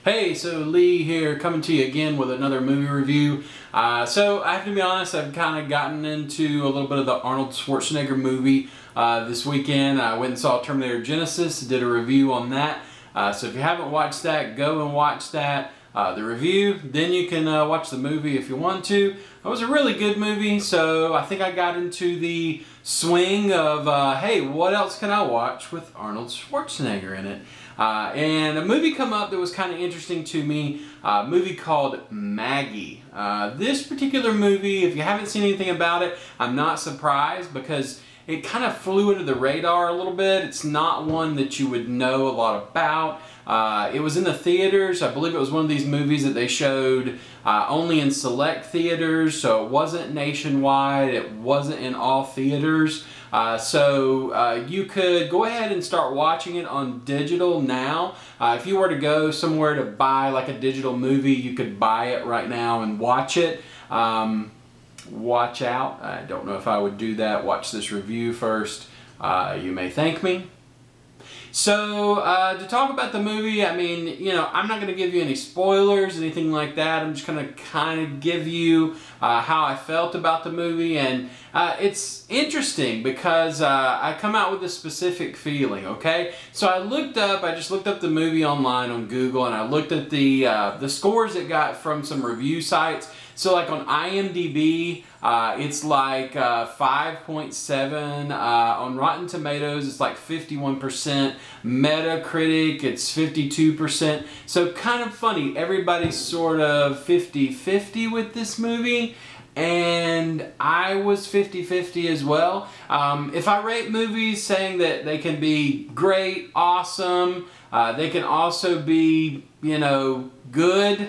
Hey, so Lee here coming to you again with another movie review. So I have to be honest, I've kind of gotten into a little bit of the Arnold Schwarzenegger movie this weekend. I went and saw Terminator Genisys, did a review on that. So if you haven't watched that, go and watch that. The review, then you can watch the movie if you want to. It was a really good movie, so I think I got into the swing of, hey, what else can I watch with Arnold Schwarzenegger in it? And a movie come up that was kind of interesting to me, a movie called Maggie. This particular movie, if you haven't seen anything about it, I'm not surprised because it kind of flew under the radar a little bit. It's not one that you would know a lot about. It was in the theaters. I believe it was one of these movies that they showed only in select theaters, so it wasn't nationwide. It wasn't in all theaters. So you could go ahead and start watching it on digital now. If you were to go somewhere to buy like a digital movie, you could buy it right now and watch it. Watch out. I don't know if I would do that. Watch this review first. You may thank me. So, to talk about the movie, I mean, you know, I'm not going to give you any spoilers, anything like that. I'm just going to kind of give you how I felt about the movie. And it's interesting because I come out with a specific feeling, okay? So I just looked up the movie online on Google, and I looked at the scores it got from some review sites. So like on IMDb, it's like 5.7. On Rotten Tomatoes, it's like 51%. Metacritic, it's 52%. So kind of funny. Everybody's sort of 50-50 with this movie. And I was 50-50 as well. If I rate movies saying that they can be great, awesome, they can also be, you know, good,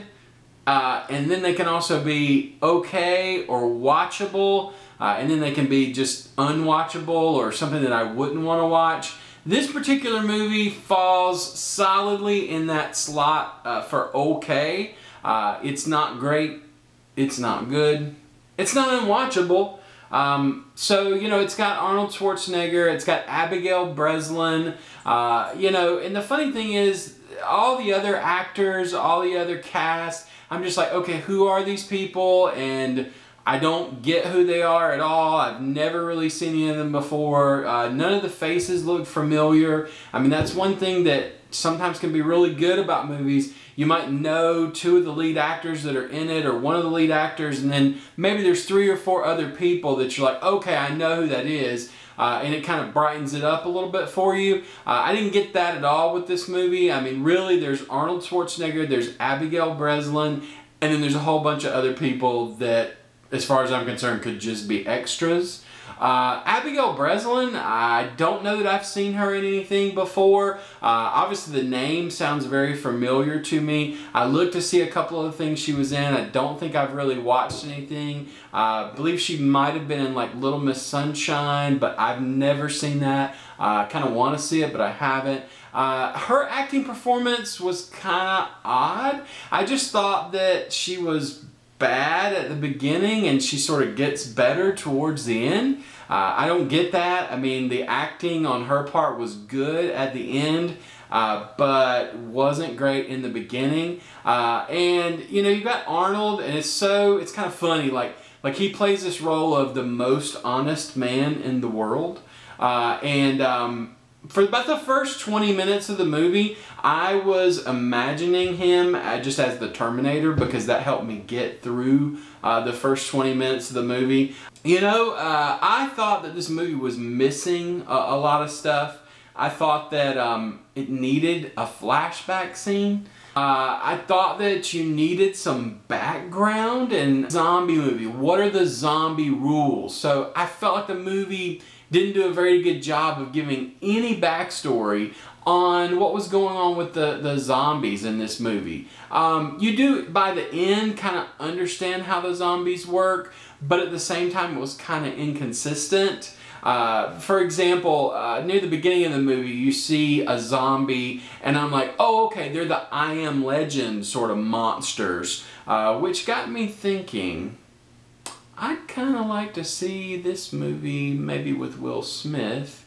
and then they can also be okay or watchable, and then they can be just unwatchable or something that I wouldn't want to watch. This particular movie falls solidly in that slot for okay. It's not great. It's not good. It's not unwatchable. So, you know, it's got Arnold Schwarzenegger. It's got Abigail Breslin. You know, and the funny thing is, all the other actors, all the other cast, I'm just like, okay, who are these people? And I don't get who they are at all. I've never really seen any of them before. None of the faces look familiar. I mean, that's one thing that sometimes can be really good about movies. You might know two of the lead actors that are in it or one of the lead actors, and then maybe there's 3 or 4 other people that you're like, okay, I know who that is. And it kind of brightens it up a little bit for you. I didn't get that at all with this movie. I mean, really, there's Arnold Schwarzenegger, there's Abigail Breslin, and then there's a whole bunch of other people that, as far as I'm concerned, could just be extras. Abigail Breslin, I don't know that I've seen her in anything before. Obviously the name sounds very familiar to me. I looked to see a couple of the things she was in. I don't think I've really watched anything. I believe she might have been in like Little Miss Sunshine, but I've never seen that. I kind of want to see it, but I haven't. Her acting performance was kind of odd. I just thought that she was bad at the beginning and she sort of gets better towards the end. I don't get that. I mean, the acting on her part was good at the end, but wasn't great in the beginning. And you know, you got Arnold, and it's kind of funny, like he plays this role of the most honest man in the world. For about the first 20 minutes of the movie, I was imagining him just as the Terminator because that helped me get through the first 20 minutes of the movie. You know, I thought that this movie was missing a lot of stuff. I thought that it needed a flashback scene. I thought that you needed some background in zombie movie. What are the zombie rules? So I felt like the movie didn't do a very good job of giving any backstory on what was going on with the zombies in this movie. You do, by the end, kind of understand how the zombies work, but at the same time it was kind of inconsistent. For example, near the beginning of the movie, you see a zombie, and I'm like, oh, okay, they're the I Am Legend sort of monsters, which got me thinking, I'd kind of like to see this movie maybe with Will Smith,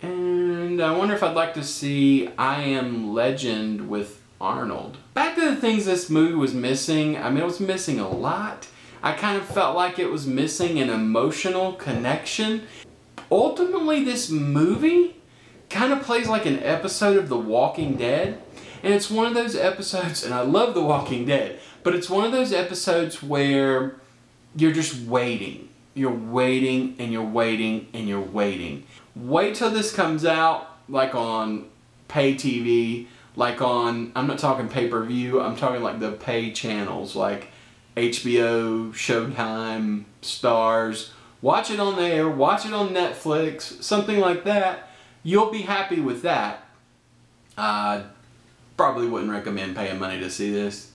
and I wonder if I'd like to see I Am Legend with Arnold. Back to the things this movie was missing. I mean, it was missing a lot. I kind of felt like it was missing an emotional connection. Ultimately, this movie kind of plays like an episode of The Walking Dead. And it's one of those episodes, and I love The Walking Dead, but it's one of those episodes where you're just waiting. You're waiting, and you're waiting, and you're waiting. Wait till this comes out, like on pay TV, like on, I'm not talking pay-per-view, I'm talking like the pay channels, like HBO, Showtime, Stars. Watch it on there, watch it on Netflix, something like that. You'll be happy with that. Probably wouldn't recommend paying money to see this.